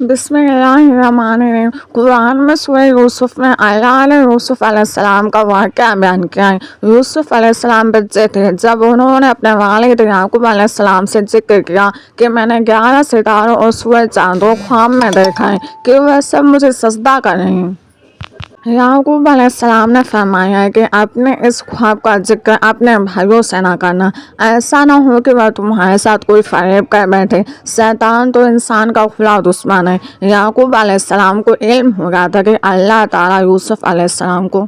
बिस्मिल्लाहिर्रहमानिर्रहीम। कुरान में सूरह यूसुफ में अल्लाह ने यूसुफ अलैहिस्सलाम का वाक़या बयान किया है। यूसुफ अलैहिस्सलाम बच्चे थे जब उन्होंने अपने वालिद याकूब अलैहिस्सलाम से जिक्र किया कि मैंने 11 सितारों और सूरज चांदों ख्वाब में देखा है कि वह सब मुझे सजदा कर रहे हैं। याकूब अलैहिस्सलाम ने फरमाया कि अपने इस ख्वाब का जिक्र अपने भाइयों से ना करना, ऐसा ना हो कि वह तुम्हारे साथ कोई फरेब कर बैठे। शैतान तो इंसान का खुला दुश्मन है। याकूब अलैहिस्सलाम को इल्म हो गया था कि अल्लाह ताला यूसुफ अलैहिस्सलाम को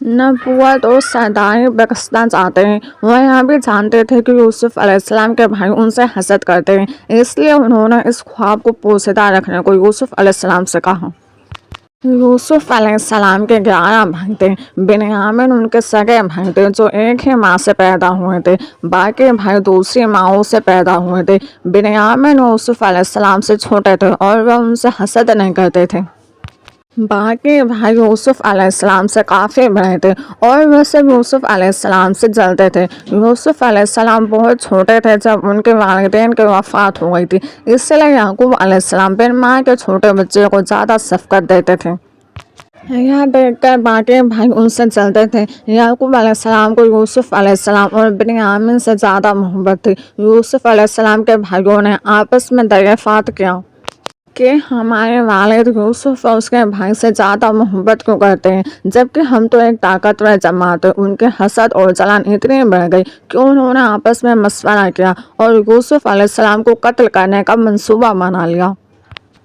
नबूवत और सरदारी बख्शना चाहते हैं। वह यह भी जानते थे कि यूसुफ अलैहिस्सलाम के भाई उनसे हसद करते हैं, इसलिए उन्होंने इस ख्वाब को पोशीदा रखने को यूसुफ अलैहिस्सलाम से कहा। यूसुफ अलैहिस्सलाम के 11 भाई थे। बिन्यामीन उनके सगे भाई थे जो एक ही माँ से पैदा हुए थे। बाकी भाई दूसरी माँओं से पैदा हुए थे। बिन्यामीन यूसुफ अलैहिस्सलाम से छोटे थे और वह उनसे हसद नहीं करते थे। बाकी भाई यूसुफ अलैहिस्सलाम से काफ़ी बड़े थे और वह सब यूसुफ अलैहिस्सलाम से जलते थे। यूसुफ अलैहिस्सलाम बहुत छोटे थे जब उनके वालिदैन की वफ़ात हो गई थी, इसलिए याकूब अलैहिस्सलाम बिन माँ के छोटे बच्चे को ज़्यादा शफ़क़त देते थे। यह देखकर बाकी भाई उनसे जलते थे। याकूब अलैहिस्सलाम को यूसुफ अलैहिस्सलाम और बिन्यामीन से ज़्यादा मोहब्बत थी। यूसुफ अलैहिस्सलाम के भाइयों ने आपस में दरियाफ़त किया कि हमारे वालिद यूसुफ और उसके भाई से ज़्यादा मोहब्बत क्यों करते हैं, जबकि हम तो एक ताकतवर जमात है। उनके हसद और जलन इतनी बढ़ गई कि उन्होंने आपस में मशवरा किया और यूसुफ अलैहिस्सलाम को कत्ल करने का मंसूबा बना लिया।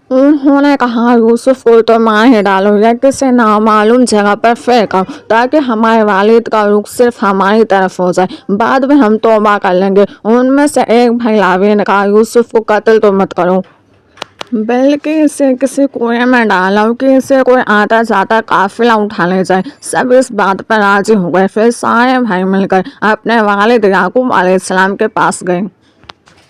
उन्होंने कहा, यूसुफ को तो मार ही डालो या किसी नामालूम जगह पर फेंको ताकि हमारे वालिद का रुख सिर्फ हमारी तरफ हो जाए, बाद में हम तौबा कर लेंगे। उनमें से एक भाई लावी ने कहा, यूसुफ को कत्ल तो मत करो, बल्कि इसे किसी कुएं में डालो कि इसे कोई आता जाता काफिला उठा ले जाए। सब इस बात पर राजी हो गए। फिर सारे भाई मिलकर अपने वालिद याकूब अलैहिस्सलाम के पास गए।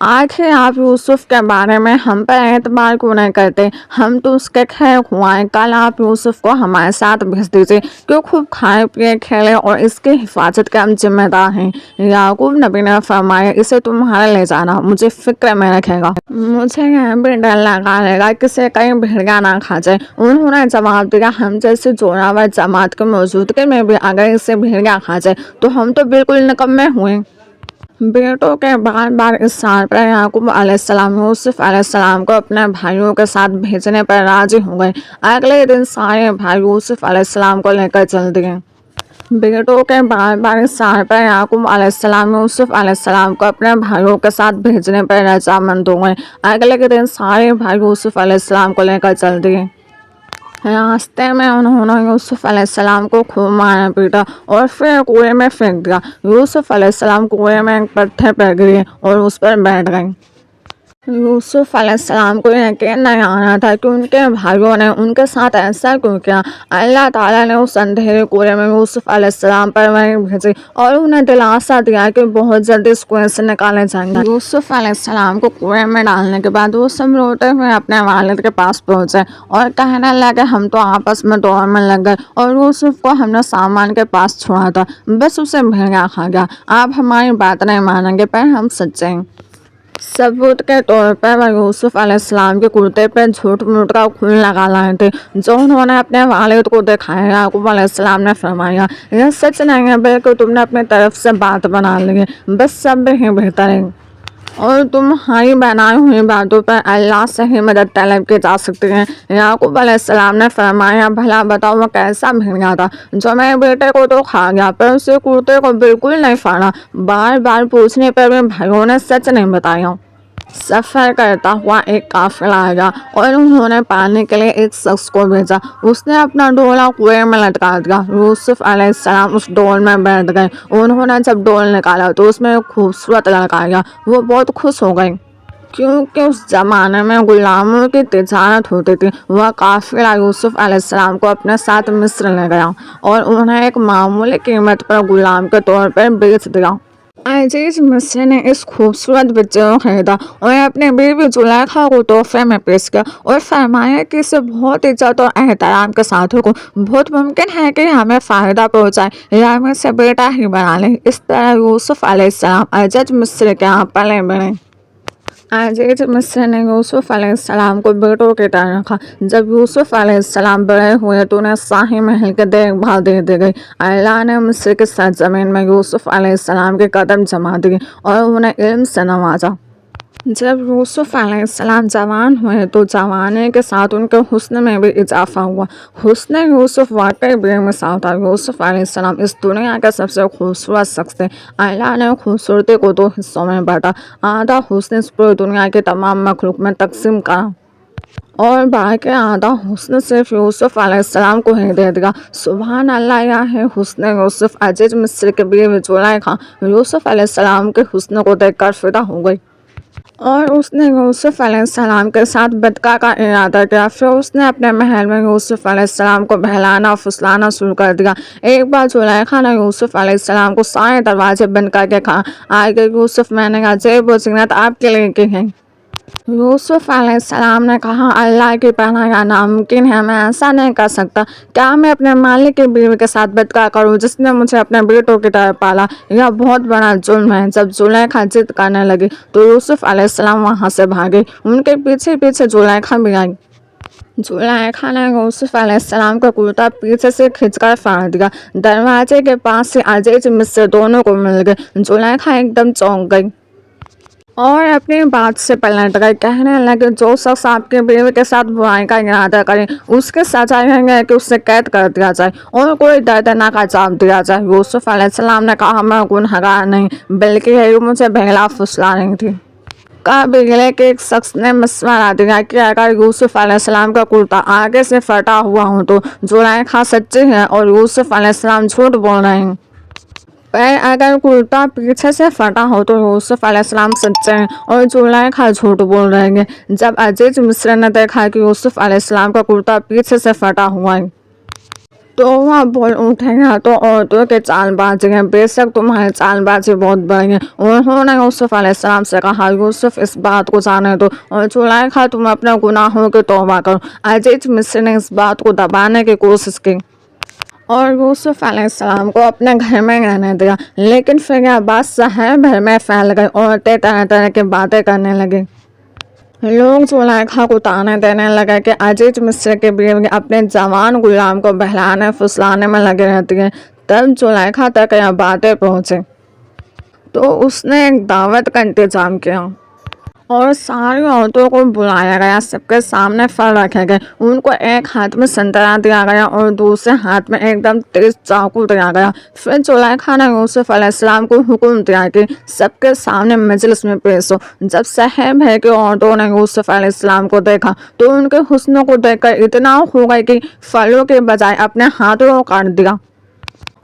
आखिर आप यूसुफ के बारे में हम पर एतबार क्यों नहीं करते? हम तो उसके खैर खुआएं। कल आप यूसुफ को हमारे साथ भेज दीजिए क्यों खूब खाए पिए खेले और इसकी हिफाजत के हम जिम्मेदार हैं। याकूब नबी ने फरमाया, इसे तुम्हारे ले जाना, मुझे फिक्र में रखेगा। मुझे यह भी डर लगा रहेगा किसे कहीं भेड़िया ना खा जाए। उन्होंने जवाब दिया, हम जैसे जोरावर जमात की मौजूदगी में भी अगर इसे भेड़िया खा जाए तो हम तो बिल्कुल निकम्मे हुए। बेटों के बार बार इसरार पर याकूब अलैहिस्सलाम यूसुफ अलैहिस्सलाम को अपने भाइयों के साथ भेजने पर राजी हो गए। अगले दिन सारे भाई यूसुफ अलैहिस्सलाम को लेकर चल दिए। बेटों के बार बार इसरार पर याकूब अलैहिस्सलाम यूसुफ अलैहिस्सलाम को अपने भाइयों के साथ भेजने पर रजामंद हो गए। अगले के दिन सारे भाई यूसुफ अलैहिस्सलाम को लेकर चल दिए। रास्ते में उन्होंने यूसुफ अलैहिस्सलाम को खूब मारा पीटा और फिर कुएं में फेंक दिया। यूसुफ अलैहिस्सलाम कुएं में एक पत्थर पर गिरे और उस पर बैठ गए। यूसुफ अलैहिस्सलाम को यकीन नहीं आ रहा था कि उनके भाइयों ने उनके साथ ऐसा क्यों किया। अल्लाह ताला ने उस अंधेरे कुएं में यूसुफ अलैहिस्सलाम पर वही भेजी और उन्हें दिलासा दिया कि बहुत जल्दी इस कुएं से निकाले जाएंगे। यूसुफ अलैहिस्सलाम को कुएं में डालने के बाद वो सब रोते हुए अपने वालिद के पास पहुंचे और कहने लगे, हम तो आपस में दौड़ में लग गए और यूसुफ को हमने सामान के पास छोड़ा था, बस उसे भेड़िया खा गया। आप हमारी बात नहीं मानेंगे पर हम सच्चे हैं। सबूत के तौर पर वह यूसुफ अलैहिस्सलाम के कुर्ते पर झूठ मूठ का खून लगा लाए थे जो उन्होंने अपने वालिद को दिखाया। याकूब अलैहिस्सलाम ने फरमाया, यह सच नहीं है बल्कि तुमने अपनी तरफ से बात बना ली है, बस सब ही बेहतर है और तुम्हारी बनाई हुई बातों पर अल्लाह से ही मदद तलब की जा सकती है। याकूब अलैहिस्सलाम ने फरमाया, भला बताओ वह कैसा भेड़िया था जो मेरे बेटे को तो खा गया पर उसे कुर्ते को बिल्कुल नहीं फाड़ा। बार बार पूछने पर भी भाइयों ने सच नहीं बताया। सफ़र करता हुआ एक काफिला आया और उन्होंने पानी के लिए एक शख्स को भेजा। उसने अपना डोला कुएं में लटका दिया। यूसुफ अलैहिस्सलाम उस डोल में बैठ गए। उन्होंने जब डोल निकाला तो उसमें एक खूबसूरत लड़का आया। वो बहुत खुश हो गई क्योंकि उस जमाने में गुलामों की तिजारत होती थी। वह काफिला यूसुफ अलैहिस्सलाम को अपने साथ मिस्र ले गया और उन्हें एक मामूली कीमत पर गुलाम के तौर पर बेच दिया। अजीज मिस्र ने इस खूबसूरत बच्चे को खरीदा और अपने बीवी जुलेखा को तोहफे में पेश किया और फरमाया कि इसे बहुत इज्जत और एहतराम के साथ रखो, बहुत मुमकिन है कि हमें फ़ायदा पहुँचाए या हमें से बेटा ही बना ले। इस तरह यूसुफ अलैहिस्सलाम अजीज मिस्र के यहाँ पले बढ़े। अजीज मिस्र ने यूसुफ अलैहिस्सलाम को बेटों की तरह रखा। जब यूसुफ अलैहिस्सलाम बड़े हुए तो उन्हें शाही महल की देखभाल दे दी गई। अल्लाह ने मिस्र की सरजमीन में यूसुफ अलैहिस्सलाम के कदम जमा दिए और उन्हें इल्म से नवाजा। जब यूसुफ अलैहिस्सलाम जवान हुए तो जवानी के साथ उनके हुस्न में भी इजाफा हुआ। हुस्न यूसुफ वाकई बेमिसाल था। यूसुफ अलैहिस्सलाम इस दुनिया के सबसे खूबसूरत शख्स थे। अल्लाह ने खूबसूरती को दो हिस्सों में बांटा। आधा हुस्न इस पूरी दुनिया की तमाम मखलूक में तकसीम करा और बाकी आधा हुस्न सिर्फ यूसुफ अलैहिस्सलाम को ही दे दिया। सुभान अल्लाह, यह है हुस्न यूसुफ। अजीज मिस्र के बीवी जुलैखा यूसुफ अलैहिस्सलाम के हुस्न को देखकर फिदा हो गई और उसने यूसुफ अलैहिस्सलाम के साथ बदका का इरादा किया। फिर उसने अपने महल में यूसुफ अलैहिस्सलाम को बहलाना और फुसलाना शुरू कर दिया। एक बार जुलैखा ने यूसुफ अलैहिस्सलाम को सारे दरवाजे बंद करके कहा, आगे यूसुफ, मैंने अजीब व ज़ीनत आपके लिए की है। यूसुफ अलैहिस्सलाम ने कहा, अल्लाह की पनाह, यह नामुमकिन है, मैं ऐसा नहीं कर सकता। क्या मैं अपने मालिक की बीवी के साथ बदका करूं जिसने मुझे अपने बेटों की तरह पाला? यह बहुत बड़ा जुल्म है। जब जुलैखा जिद करने लगी तो यूसुफ अलैहिस्सलाम वहां से भागे। उनके पीछे पीछे जुलैखा भी आई। जुलैखा ने यूसुफ अलैहिस्सलाम का कुर्ता पीछे से खींचकर फाड़ दिया। दरवाजे के पास से अजीज मिस्र दोनों को मिल गए। जुलैखा एकदम चौंक गई और अपनी बात से पलट गए। कहने लगे, जो शख्स आपके बीवी के साथ बुराई का इरादा करे उसके सजा यह है कि उससे कैद कर दिया जाए और कोई दर्दनाक अजाब दिया जाए। यूसुफ अलैहिस्सलाम ने कहा, मैं गुनहगार नहीं, बल्कि यही मुझे बहला फुसला रही थी। काबिले के एक शख्स ने मशवरा दिया कि अगर यूसुफ अलैहिस्सलाम का कुर्ता आगे से फटा हुआ हो तो जुलैखा सच्ची है और यूसुफ अलैहिस्सलाम झूठ बोल रहे हैं, पर अगर कुर्ता पीछे से फटा हो तो यूसुफ अलैहिस्सलाम सच्चे हैं और जुलैखा झूठ बोल रहे हैं। जब अजीज मिस्र ने देखा कि यूसुफ अलैहिस्सलाम का कुर्ता पीछे से फटा हुआ है तो वह बोल उठे, हैं तो औरतों के चालबाजी हैं, बेशक तुम्हारी चालबाजी बहुत बड़ी है। उन्होंने यूसुफ अलैहिस्सलाम से कहा, यूसुफ, इस बात को जाने दो और जुलैखा, तुम अपने गुनाहों की तौबा करो। अजीज मिस्र ने इस बात को दबाने की कोशिश की और यूसुफ अलैहिस्सलाम को अपने घर में रहने दिया। लेकिन फिर यह बात शहर भर में फैल गई। औरतें तरह तरह की बातें करने लगी। लोग जुलैखा को ताने देने लगे कि अजीज मिस्र की बीवी अपने जवान गुलाम को बहलाने फुसलाने में लगी रहती है। तब जुलैखा तक यह बातें पहुँची तो उसने एक दावत का इंतजाम किया और सारी औरतों को बुलाया गया। सबके सामने फल रखे गए। उनको एक हाथ में संतरा दिया गया और दूसरे हाथ में एकदम तेज चाकू दिया गया। फिर जुलैखा ने यूसुफ अलैहिस्सलाम को हुक्म दिया कि सबके सामने मजलिस में पेश हो। जब शहर भर की औरतों ने यूसुफ अलैहिस्सलाम को देखा तो उनके हुस्न को देखकर इतना हो गए कि फलों के बजाय अपने हाथों को काट दिया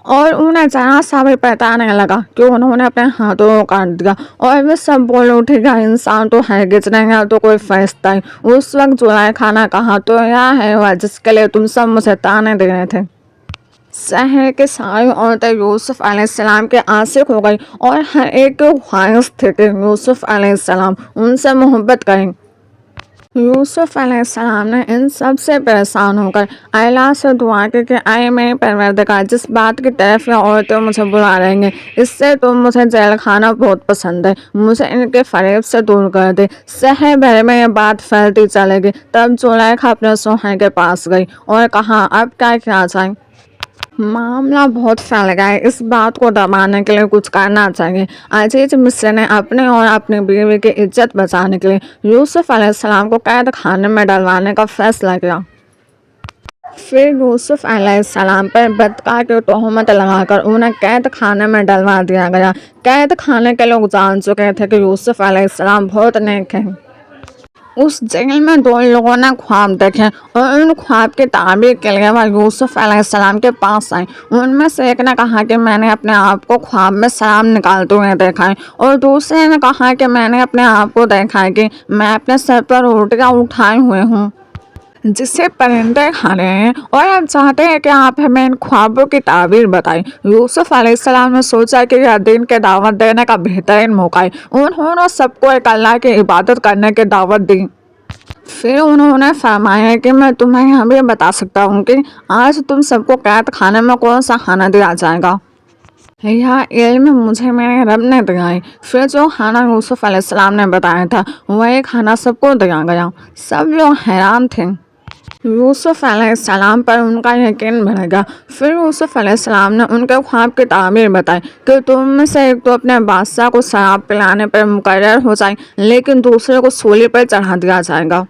और उन्हें जरा सा भी पता नहीं लगा कि उन्होंने अपने हाथों को काट दिया। और वे सब बोल उठेगा, इंसान तो हरगिज नहीं है तो कोई फरिश्ता ही। उस वक्त जुलैखा ने कहा, तो यह है वह जिसके लिए तुम सब मुझे ताने दे रहे थे। शहर की सारी औरतें यूसुफ अलैहिस्सलाम के आशिक हो गई और हर एक को ख्वाहिश थी कि यूसुफ अलैहिस्सलाम उनसे मोहब्बत करें। यूसुफ अलैहिस्सलाम ने इन सब से परेशान होकर अल्लाह से दुआ की कि आए मेरे परवरदिगार, जिस बात की तरफ ये औरतें मुझे बुला रही हैं इससे तो मुझे जेल खाना बहुत पसंद है, मुझे इनके फरेब से दूर कर दे। शहर भर में ये बात फैलती चलेगी। तब जुलैखा अपने शौहर के पास गई और कहा, अब क्या किया जाए? मामला बहुत फैल गया है, इस बात को दबाने के लिए कुछ करना चाहिए। अजीज मिस्र ने अपने और अपनी बीवी की इज्जत बचाने के लिए यूसुफ अलैहिस्सलाम को कैद खाने में डलवाने का फैसला किया। फिर यूसुफ अलैहिस्सलाम पर बदका की तोहमत लगाकर उन्हें कैद खाने में डलवा दिया गया। कैद खाने के लोग जान चुके थे कि यूसुफ अलैहिस्सलाम बहुत नेक हैं। उस जेल में दो लोगों ने ख्वाब देखे और उन ख्वाब की ताबीर के लिए वह यूसुफ अलैहिस्सलाम के पास आए। उनमें से एक ने कहा कि मैंने अपने आप को ख्वाब में शराब निकालते हुए देखा है और दूसरे ने कहा कि मैंने अपने आप को देखा है कि मैं अपने सर पर रोटियां उठाए हुए हूँ जिसे परिंदे खा रहे हैं और हम चाहते हैं कि आप हमें इन ख्वाबों की ताबीर बताएं। यूसुफ अलैहिस्सलाम ने सोचा कि यह दिन के दावत देने का बेहतरीन मौका है। उन्होंने सबको एक अल्लाह की इबादत करने की दावत दी। फिर उन्होंने फरमाया कि मैं तुम्हें यह भी बता सकता हूँ कि आज तुम सबको कैद खाने में कौन सा खाना दिया जाएगा। यह इल्म मुझे मेरे रब ने दिया है। फिर जो खाना यूसुफ अलैहिस्सलाम ने बताया था वही खाना सबको दिया गया। सब लोग हैरान थे। यूसुफ अलैहिस्सलाम पर उनका यकीन बढ़ गया। फिर यूसुफ अलैहिस्सलाम ने उनके ख्वाब की ताबीर बताई कि तुम में से एक तो अपने बादशाह को शराब पिलाने पर मुकर्रर हो जाए, लेकिन दूसरे को सूली पर चढ़ा दिया जाएगा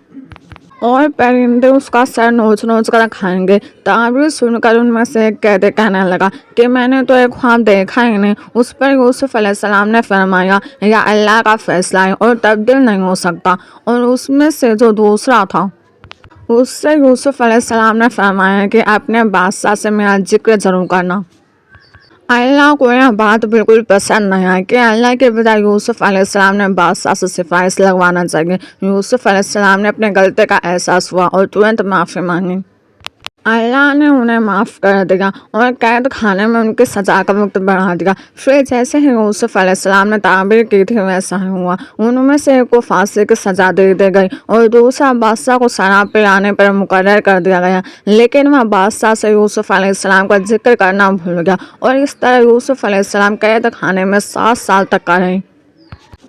और परिंदे उसका सर नोच नोच कर खाएंगे। ताबीर सुनकर उनमें से एक कैदी कहने लगा कि मैंने तो एक ख्वाब देखा ही नहीं। उस पर यूसुफ अलैहिस्सलाम ने फरमाया, यह अल्लाह का फैसला है और तब्दील नहीं हो सकता। और उसमें से जो दूसरा था उससे यूसुफ अलैहिस्सलाम ने फरमाया कि अपने बादशाह से मेरा जिक्र जरूर करना। अल्लाह को यह बात बिल्कुल पसंद नहीं आई कि अल्लाह के बजाय यूसुफ अलैहिस्सलाम ने बादशाह से सिफारिश लगवाना चाहिए। यूसुफ अलैहिस्सलाम ने अपने गलती का एहसास हुआ और तुरंत माफ़ी मांगी। अल्लाह ने उन्हें माफ़ कर दिया और कैद खाने में उनकी सज़ा का वक्त बढ़ा दिया। फिर जैसे ही यूसुफ अलैहिस्सलाम ने ताबीर की थी वैसा ही हुआ। उनमें से एक को फांसी की सज़ा दे दी गई और दूसरा बादशाह को शराब पिलाने पर मुकर्रर कर दिया गया। लेकिन वह बादशाह से यूसुफ अलैहिस्सलाम का जिक्र करना भूल गया और इस तरह यूसुफ अलैहिस्सलाम कैद खाने में 7 साल तक का रहे।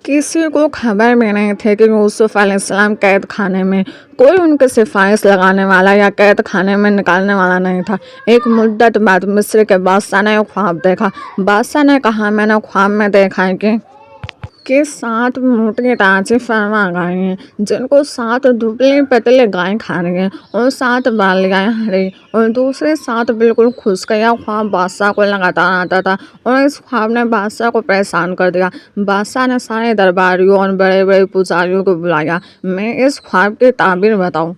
किसी को खबर भी नहीं थी कि यूसुफ अलैहिस्सलाम कैद खाने में। कोई उनकी सिफारिश लगाने वाला या कैद खाने में निकालने वाला नहीं था। एक मुद्दत बाद मिस्र के बादशाह ने ख्वाब देखा। बादशाह ने कहा, मैंने ख्वाब में देखा है कि 7 मोटी ताजी फरमा गाय हैं जिनको 7 दुबली पतले गाय खा रही हैं और 7 बालियाँ हरी और दूसरे 7 बिल्कुल खुश्क। यह ख्वाब बादशाह को लगातार आता था और इस ख्वाब ने बादशाह को परेशान कर दिया। बादशाह ने सारे दरबारियों और बड़े बड़े पुजारियों को बुलाया, मैं इस ख्वाब की ताबीर बताऊँ।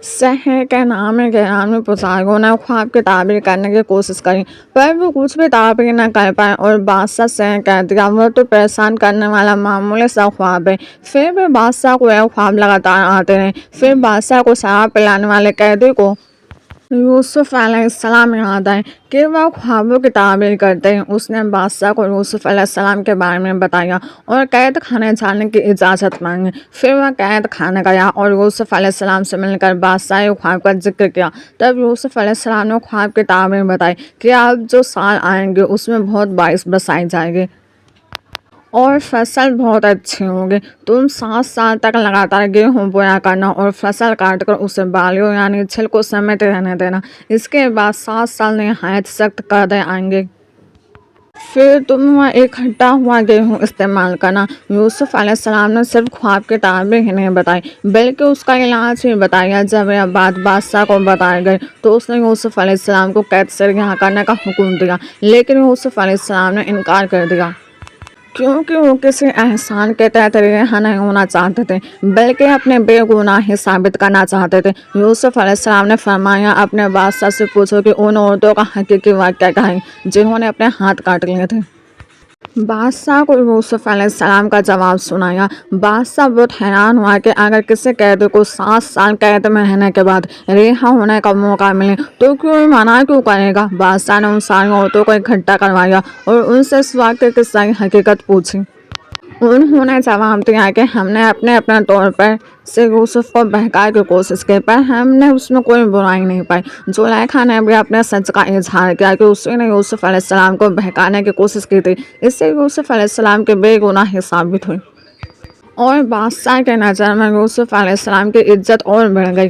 शहर के नामी गिरामी पुजारियों ने ख्वाब की ताबीर करने की कोशिश करी, पर वो कुछ भी ताबीर न कर पाए और बादशाह से कह दिया, वो तो परेशान करने वाला मामूली सा ख्वाब है। फिर भी बादशाह को यह ख्वाब लगातार आते रहे। फिर बादशाह को शराब पिलाने वाले कैदी को यूसुफ अलैहिस्सलाम याद आए कि वह ख्वाबों की ताबीर करते हैं। उसने बादशाह को यूसुफ अलैहिस्सलाम के बारे में बताया और कैद खाने जाने की इजाज़त मांगी। फिर वह कैद खाने गया और यूसुफ अलैहिस्सलाम से मिलकर बादशाह ख्वाब का जिक्र किया। तब यूसुफ अलैहिस्सलाम ने ख्वाब की ताबीर बताई कि अब जो साल आएंगे उसमें बहुत बारिश बरसाई जाएगी और फसल बहुत अच्छी होगी। तुम 7 साल तक लगातार गेहूँ बोया करना और फसल काटकर उसे बालियों यानी छिलकों समेटे रहने देना। इसके बाद 7 साल नहायत सख्त कर्दे आएंगे। फिर तुम वह इकट्ठा हुआ गेहूँ इस्तेमाल करना। यूसुफ अलैहिस्सलाम ने सिर्फ ख्वाब की ताबीर ही नहीं बताई बल्कि उसका इलाज भी बताया। जब यह बात बादशाह को बताई गई तो उसने यूसुफ अलैहिस्सलाम को कैद से रिहा करने का हुक्म दिया, लेकिन यूसुफ अलैहिस्सलाम ने इनकार कर दिया क्योंकि वो किसी एहसान के तहत रिहा नहीं होना चाहते थे बल्कि अपने बेगुनाही साबित करना चाहते थे। यूसुफ अलैहिस्सलाम ने फरमाया, अपने बादशाह से पूछो कि उन औरतों का हकीकी वाक़या क्या है जिन्होंने अपने हाथ काट लिए थे। बादशाह को यूसुफ अलैहिस्सलाम का जवाब सुनाया। बादशाह बहुत हैरान हुआ कि अगर किसी कैदी को 7 साल कैद में रहने के बाद रिहा होने का मौका मिले तो क्यों मना क्यों करेगा। बादशाह ने उन सारी औरतों को इकट्ठा करवाया और उनसे इस वाक़ये की सही हकीकत पूछी। उन्होंने जवाब दिया कि हमने अपने अपने तौर पर से यूसुफ को बहकाने की कोशिश की, पर हमने उसमें कोई बुराई नहीं पाई। जुलेखा ने भी अपने सच का इजहार किया कि उसने यूसुफ अलैहिस्सलाम को बहकाने की कोशिश की थी। इससे यूसुफ अलैहिस्सलाम के बेगुनाही साबित हुई और बादशाह के नज़र में यूसुफ अलैहिस्सलाम की इज्जत और बढ़ गई।